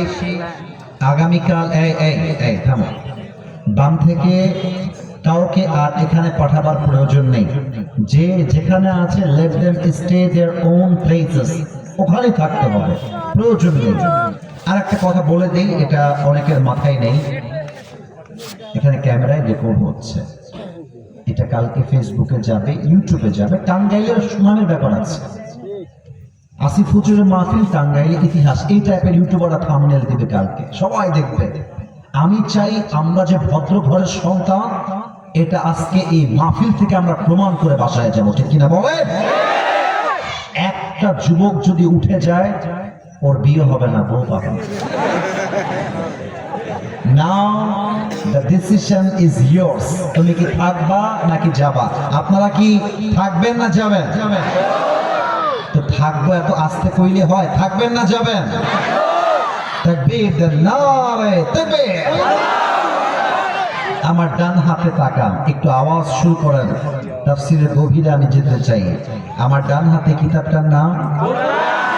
আসছি আগামীকাল। এই থামো, বাম থেকে কাউকে আর এখানে পাঠাবার প্রয়োজন নেই। যে যেখানে আছে let them stay their own places, ওখানে থাকতে হবে, প্রয়োজন নেই। আর একটা কথা বলে দেই, এটা অনেকের মাথায় নেই, এখানে ক্যামেরায় রেকর্ড হচ্ছে, এটা কালকে ফেসবুকে যাবে, ইউটিউবে যাবে। টাঙ্গাইলের সুনামের ব্যাপার আছে, আসিফ হুজুরের মাহফিল টাঙ্গাইলে ইতিহাস, এই টাইপের ইউটিউবাররা থাম্বনেল দিবে, কালকে সবাই দেখবে। আমি চাই আমরা যে ভদ্র ঘরের সন্তান, এটা আজকে এই মাহফিল থেকে আমরা প্রমাণ করে বাসায় যাবো, ঠিক কিনা বলেন? একটা যুবক যদি উঠে যায়, ওর বিয়ে হবে না, বউ পাবে না। Now the decision is yours. তুমি কি থাকবা নাকি যাবা? আপনারা কি থাকবেন না যাবেন? তো থাকবো এত আস্তে কইলে হয়? থাকবেন না যাবেন? তাকবীর দেন, নারে তাকবীর। আমার ডান হাতে তাকান, একটু আওয়াজ শুরু করেন। তাফসীরের গভীরে আমি যেতে চাই। আমার ডান হাতে কিতাবটার নাম